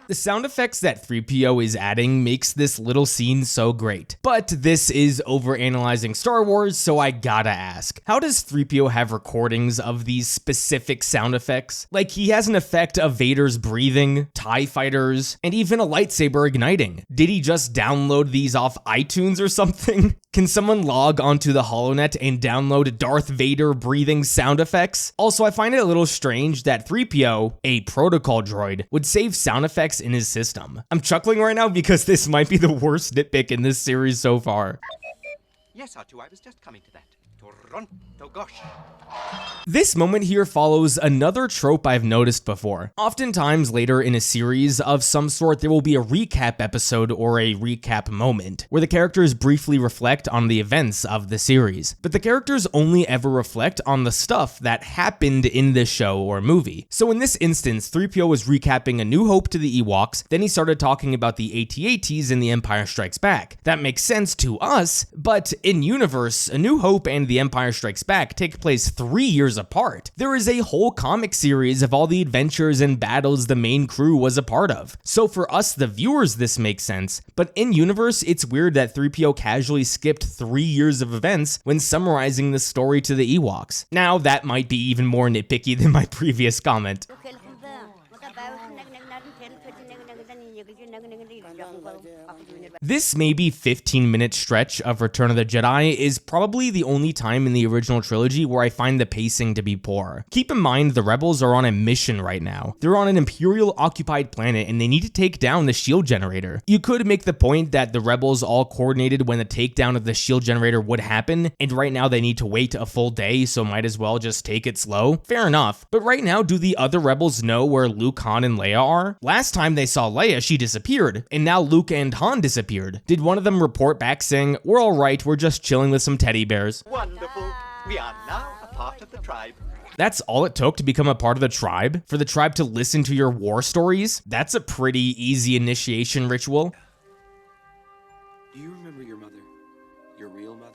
The sound effects that 3PO is adding makes this little scene so great. But this is Overanalyzing Star Wars, so I gotta ask, how does 3PO have recordings of these specific sound effects? Like, he has an effect of Vader's breathing, TIE fighters, and even a lightsaber igniting. Did he just download these off iTunes or something? Can someone log onto the HoloNet and download Darth Vader breathing sound effects? Also, I find it a little strange that 3PO, a protocol droid, would save sound effects in his system. I'm chuckling right now because this might be the worst nitpick in this series so far. Yes, R2, I was just coming to that. Toronto, gosh. This moment here follows another trope I've noticed before. Oftentimes later in a series of some sort, there will be a recap episode or a recap moment where the characters briefly reflect on the events of the series. But the characters only ever reflect on the stuff that happened in the show or movie. So in this instance, 3PO was recapping A New Hope to the Ewoks, then he started talking about the AT-ATs in The Empire Strikes Back. That makes sense to us, but in universe, A New Hope and The Empire Strikes Back take place 3 years apart. There is a whole comic series of all the adventures and battles the main crew was a part of. So for us, the viewers, this makes sense, but in universe, it's weird that 3PO casually skipped 3 years of events when summarizing the story to the Ewoks. Now, that might be even more nitpicky than my previous comment. This maybe 15-minute stretch of Return of the Jedi is probably the only time in the original trilogy where I find the pacing to be poor. Keep in mind, the rebels are on a mission right now. They're on an Imperial-occupied planet and they need to take down the shield generator. You could make the point that the rebels all coordinated when the takedown of the shield generator would happen, and right now they need to wait a full day, so might as well just take it slow. Fair enough. But right now, do the other rebels know where Luke, Han, and Leia are? Last time they saw Leia, she disappeared, and now Luke and Han disappeared. Did one of them report back saying, "We're all right, we're just chilling with some teddy bears"? Wonderful. We are now a part of the tribe. That's all it took to become a part of the tribe? For the tribe to listen to your war stories? That's a pretty easy initiation ritual. Do you remember your mother? Your real mother?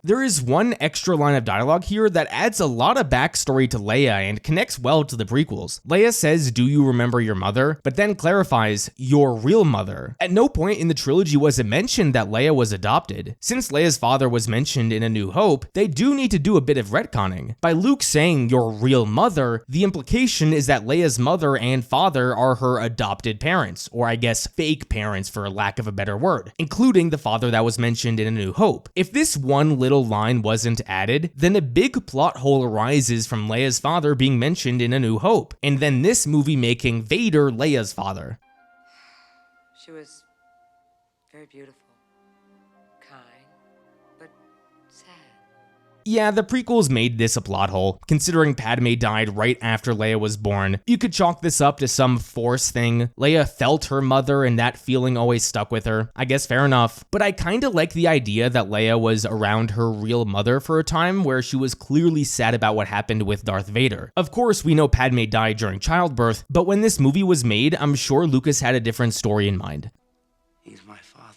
There is one extra line of dialogue here that adds a lot of backstory to Leia and connects well to the prequels. Leia says, "Do you remember your mother?" but then clarifies, "Your real mother." At no point in the trilogy was it mentioned that Leia was adopted. Since Leia's father was mentioned in A New Hope, they do need to do a bit of retconning. By Luke saying "your real mother," the implication is that Leia's mother and father are her adopted parents, or I guess fake parents for lack of a better word, including the father that was mentioned in A New Hope. If this one little line wasn't added, then a big plot hole arises from Leia's father being mentioned in A New Hope, and then this movie making Vader Leia's father. She was very beautiful, kind, but sad. Yeah, the prequels made this a plot hole, considering Padme died right after Leia was born. You could chalk this up to some Force thing. Leia felt her mother and that feeling always stuck with her. I guess fair enough. But I kinda like the idea that Leia was around her real mother for a time where she was clearly sad about what happened with Darth Vader. Of course, we know Padme died during childbirth, but when this movie was made, I'm sure Lucas had a different story in mind. He's my father.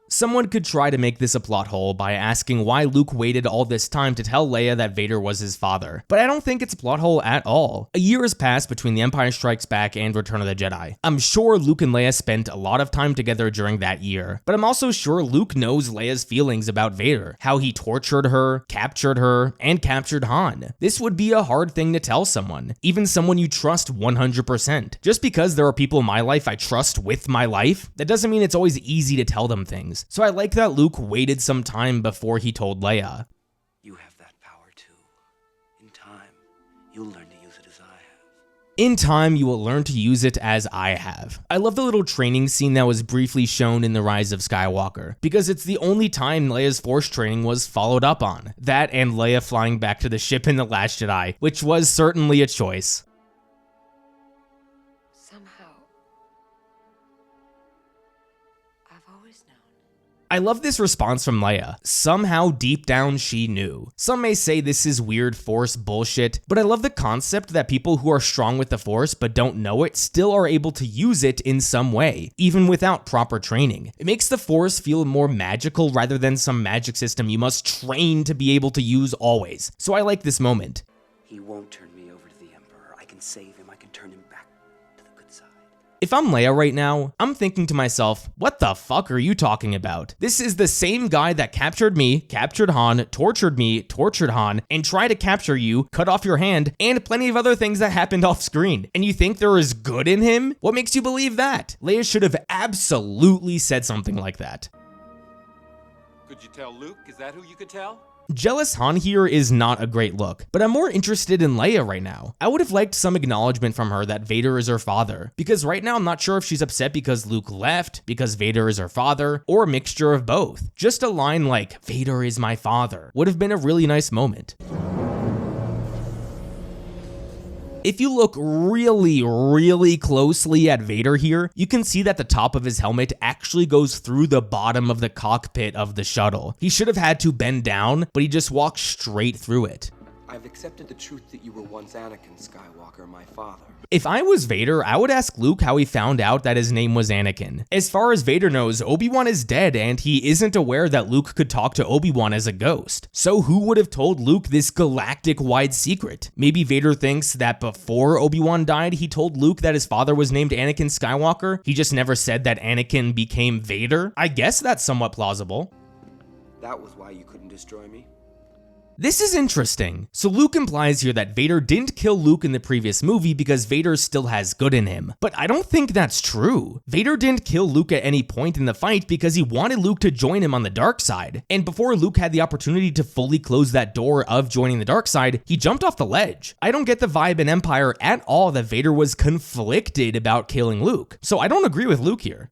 Someone could try to make this a plot hole by asking why Luke waited all this time to tell Leia that Vader was his father, but I don't think it's a plot hole at all. A year has passed between The Empire Strikes Back and Return of the Jedi. I'm sure Luke and Leia spent a lot of time together during that year, but I'm also sure Luke knows Leia's feelings about Vader, how he tortured her, and captured Han. This would be a hard thing to tell someone, even someone you trust 100%. Just because there are people in my life I trust with my life, that doesn't mean it's always easy to tell them things. So I like that Luke waited some time before he told Leia. You have that power too. In time, you'll learn to use it as I have. In time, you will learn to use it as I have. I love the little training scene that was briefly shown in The Rise of Skywalker, because it's the only time Leia's Force training was followed up on. That and Leia flying back to the ship in The Last Jedi, which was certainly a choice. I love this response from Leia. Somehow deep down she knew. Some may say this is weird Force bullshit, but I love the concept that people who are strong with the Force but don't know it still are able to use it in some way, even without proper training. It makes the Force feel more magical rather than some magic system you must train to be able to use always. So I like this moment. He save him, I can turn him back to the good side. If I'm Leia right now, I'm thinking to myself, what the fuck are you talking about? This is the same guy that captured me, captured Han, tortured me, tortured Han, and tried to capture you, cut off your hand, and plenty of other things that happened off screen. And you think there is good in him? What makes you believe that? Leia should have absolutely said something like that. Could you tell Luke? Is that who you could tell? Jealous Han here is not a great look, but I'm more interested in Leia right now. I would have liked some acknowledgement from her that Vader is her father, because right now I'm not sure if she's upset because Luke left, because Vader is her father, or a mixture of both. Just a line like, "Vader is my father," would have been a really nice moment. If you look really closely at Vader here, you can see that the top of his helmet actually goes through the bottom of the cockpit of the shuttle. He should have had to bend down, but he just walked straight through it. I've accepted the truth that you were once Anakin Skywalker, my father. If I was Vader, I would ask Luke how he found out that his name was Anakin. As far as Vader knows, Obi-Wan is dead and he isn't aware that Luke could talk to Obi-Wan as a ghost. So who would have told Luke this galactic-wide secret? Maybe Vader thinks that before Obi-Wan died, he told Luke that his father was named Anakin Skywalker. He just never said that Anakin became Vader. I guess that's somewhat plausible. That was why you couldn't destroy me? This is interesting. So Luke implies here that Vader didn't kill Luke in the previous movie because Vader still has good in him. But I don't think that's true. Vader didn't kill Luke at any point in the fight because he wanted Luke to join him on the dark side. And before Luke had the opportunity to fully close that door of joining the dark side, he jumped off the ledge. I don't get the vibe in Empire at all that Vader was conflicted about killing Luke. So I don't agree with Luke here.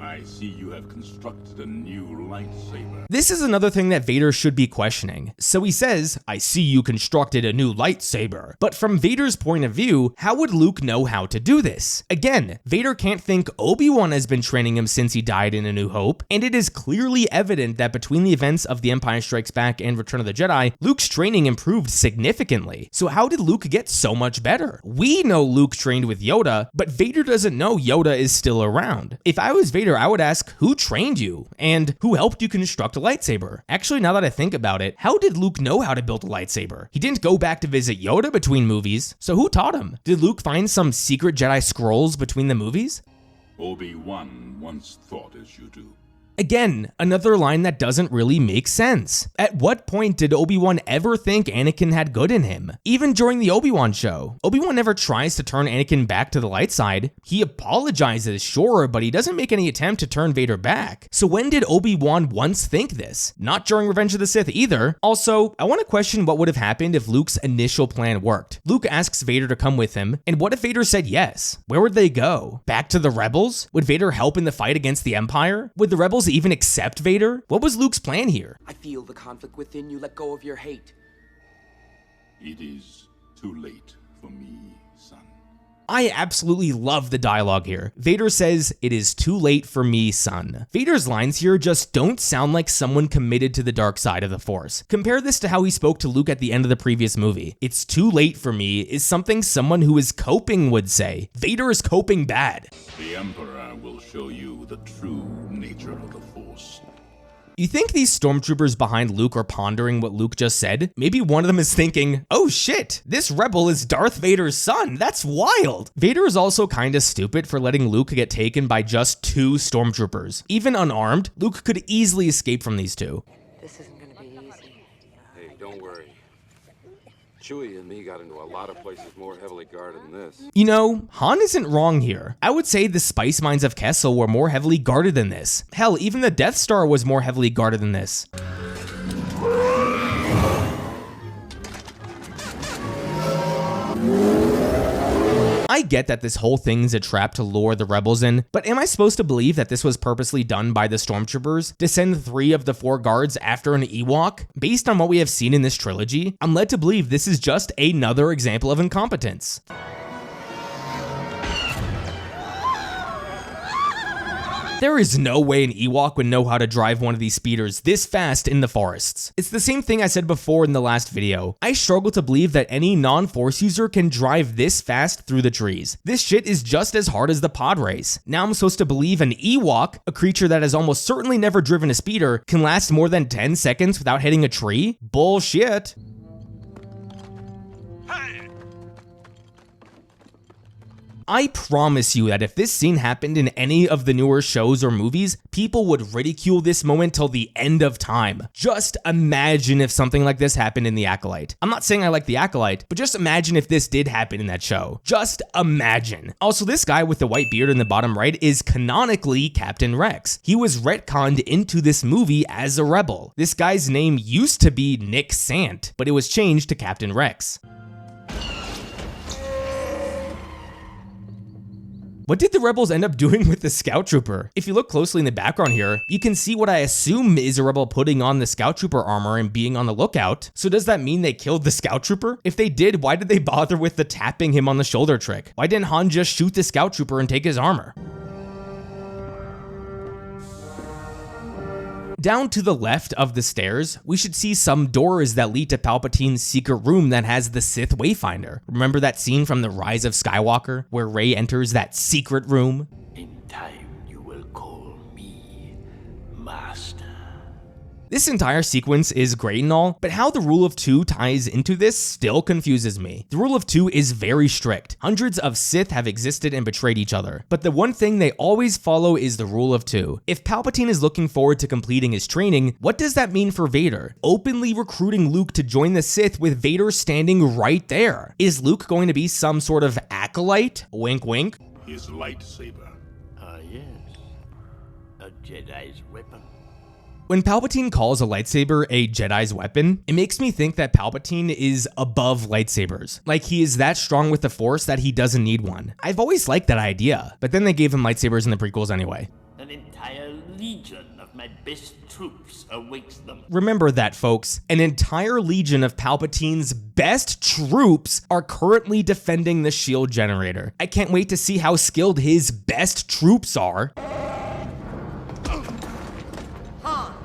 I see you have constructed a new lightsaber. This is another thing that Vader should be questioning. So he says, "I see you constructed a new lightsaber." But from Vader's point of view, how would Luke know how to do this? Again, Vader can't think Obi-Wan has been training him since he died in A New Hope, and it is clearly evident that between the events of The Empire Strikes Back and Return of the Jedi, Luke's training improved significantly. So how did Luke get so much better? We know Luke trained with Yoda, but Vader doesn't know Yoda is still around. If I was Vader, I would ask, who trained you? And who helped you construct a lightsaber? Actually, now that I think about it, how did Luke know how to build a lightsaber? He didn't go back to visit Yoda between movies, so who taught him? Did Luke find some secret Jedi scrolls between the movies? Obi-Wan once thought as you do. Again, another line that doesn't really make sense. At what point did Obi-Wan ever think Anakin had good in him? Even during the Obi-Wan show, Obi-Wan never tries to turn Anakin back to the light side. He apologizes, sure, but he doesn't make any attempt to turn Vader back. So when did Obi-Wan once think this? Not during Revenge of the Sith either. Also, I want to question what would have happened if Luke's initial plan worked. Luke asks Vader to come with him, and what if Vader said yes? Where would they go? Back to the Rebels? Would Vader help in the fight against the Empire? Would the Rebels even accept Vader? What was Luke's plan here? I feel the conflict within you. Let go of your hate. It is too late for me, son. I absolutely love the dialogue here. Vader says, "It is too late for me, son." Vader's lines here just don't sound like someone committed to the dark side of the Force. Compare this to how he spoke to Luke at the end of the previous movie. "It's too late for me" is something someone who is coping would say. Vader is coping bad. The Emperor will show you the true nature of the Force. You think these stormtroopers behind Luke are pondering what Luke just said? Maybe one of them is thinking, "Oh shit, this rebel is Darth Vader's son. That's wild." Vader is also kinda stupid for letting Luke get taken by just 2 stormtroopers. Even unarmed, Luke could easily escape from these 2. This isn't gonna be easy. Hey, don't worry. Chewie and me got into a lot of places more heavily guarded than this. You know, Han isn't wrong here. I would say the spice mines of Kessel were more heavily guarded than this. Hell, even the Death Star was more heavily guarded than this. I get that this whole thing's a trap to lure the rebels in, but am I supposed to believe that this was purposely done by the stormtroopers to send 3 of the 4 guards after an Ewok? Based on what we have seen in this trilogy, I'm led to believe this is just another example of incompetence. There is no way an Ewok would know how to drive one of these speeders this fast in the forests. It's the same thing I said before in the last video. I struggle to believe that any non-Force user can drive this fast through the trees. This shit is just as hard as the pod race. Now I'm supposed to believe an Ewok, a creature that has almost certainly never driven a speeder, can last more than 10 seconds without hitting a tree? Bullshit. I promise you that if this scene happened in any of the newer shows or movies, people would ridicule this moment till the end of time. Just imagine if something like this happened in The Acolyte. I'm not saying I like The Acolyte, but just imagine if this did happen in that show. Just imagine. Also, this guy with the white beard in the bottom right is canonically Captain Rex. He was retconned into this movie as a rebel. This guy's name used to be Nick Sant, but it was changed to Captain Rex. What did the rebels end up doing with the scout trooper? If you look closely in the background here, you can see what I assume is a rebel putting on the scout trooper armor and being on the lookout. So does that mean they killed the scout trooper? If they did, why did they bother with the tapping him on the shoulder trick? Why didn't Han just shoot the scout trooper and take his armor? Down to the left of the stairs, we should see some doors that lead to Palpatine's secret room that has the Sith Wayfinder. Remember that scene from The Rise of Skywalker, where Rey enters that secret room? In time, you will call me Master. This entire sequence is great and all, but how the rule of two ties into this still confuses me. The rule of two is very strict. Hundreds of Sith have existed and betrayed each other, but the one thing they always follow is the rule of two. If Palpatine is looking forward to completing his training, what does that mean for Vader? Openly recruiting Luke to join the Sith with Vader standing right there. Is Luke going to be some sort of acolyte? Wink wink. His lightsaber. Yes. A Jedi's weapon. When Palpatine calls a lightsaber a Jedi's weapon, it makes me think that Palpatine is above lightsabers. Like he is that strong with the Force that he doesn't need one. I've always liked that idea, but then they gave him lightsabers in the prequels anyway. An entire legion of my best troops awaits them. Remember that, folks. An entire legion of Palpatine's best troops are currently defending the shield generator. I can't wait to see how skilled his best troops are.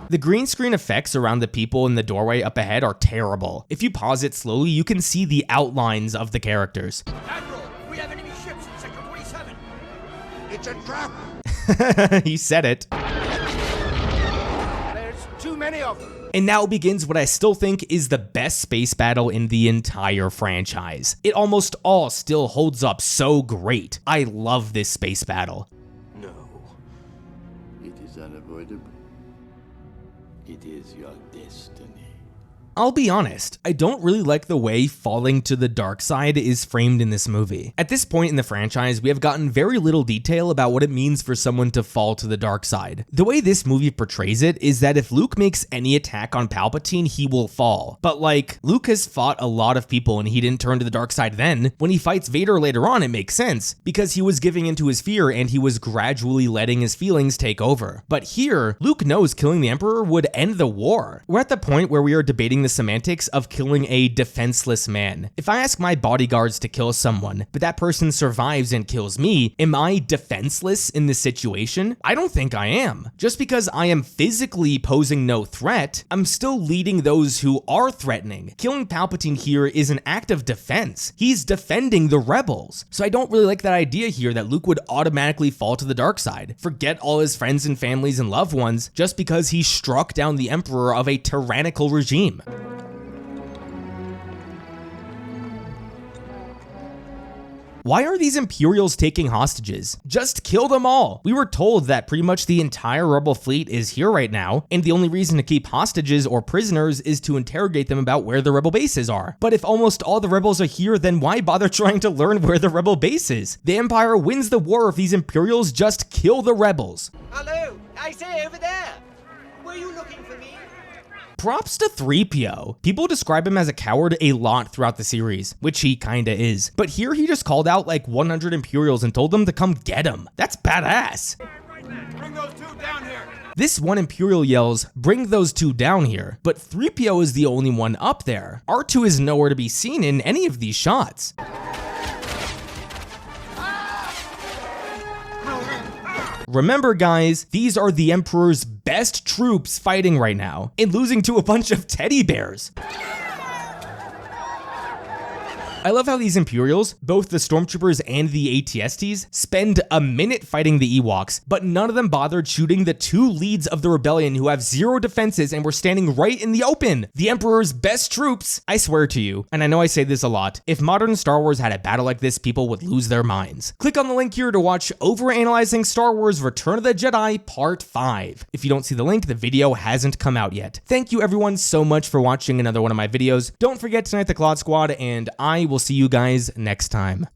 The green screen effects around the people in the doorway up ahead are terrible. If you pause it slowly, you can see the outlines of the characters. Admiral, we have enemy ships in Sector 47. It's a trap! He said it. There's too many of them. And now begins what I still think is the best space battle in the entire franchise. It almost all still holds up so great. I love this space battle. No. It is unavoidable. It is your destiny. I'll be honest, I don't really like the way falling to the dark side is framed in this movie. At this point in the franchise, we have gotten very little detail about what it means for someone to fall to the dark side. The way this movie portrays it is that if Luke makes any attack on Palpatine, he will fall. But like, Luke has fought a lot of people and he didn't turn to the dark side then. When he fights Vader later on, it makes sense, because he was giving into his fear and he was gradually letting his feelings take over. But here, Luke knows killing the Emperor would end the war. We're at the point where we are debating the semantics of killing a defenseless man. If I ask my bodyguards to kill someone, but that person survives and kills me, am I defenseless in this situation? I don't think I am. Just because I am physically posing no threat, I'm still leading those who are threatening. Killing Palpatine here is an act of defense. He's defending the rebels. So I don't really like that idea here that Luke would automatically fall to the dark side, forget all his friends and families and loved ones just because he struck down the Emperor of a tyrannical regime. Why are these Imperials taking hostages? Just kill them all. We were told that pretty much the entire Rebel fleet is here right now, and the only reason to keep hostages or prisoners is to interrogate them about where the Rebel bases are. But if almost all the Rebels are here, then why bother trying to learn where the Rebel base is? The Empire wins the war if these Imperials just kill the Rebels. Hello, I say over there. Were you looking for me? Props to 3PO. People describe him as a coward a lot throughout the series, which he kinda is. But here he just called out like 100 Imperials and told them to come get him. That's badass. Bring those two down here. This one Imperial yells, "Bring those two down here," but 3PO is the only one up there. R2 is nowhere to be seen in any of these shots. Remember guys, these are the Emperor's best troops fighting right now, and losing to a bunch of teddy bears. I love how these Imperials, both the Stormtroopers and the ATSTs, spend a minute fighting the Ewoks, but none of them bothered shooting the 2 leads of the rebellion who have 0 defenses and were standing right in the open. The Emperor's best troops. I swear to you, and I know I say this a lot, if modern Star Wars had a battle like this, people would lose their minds. Click on the link here to watch Overanalyzing Star Wars Return of the Jedi Part 5. If you don't see the link, the video hasn't come out yet. Thank you everyone so much for watching another one of my videos. Don't forget to tonight the Claude Squad, and I will see you guys next time.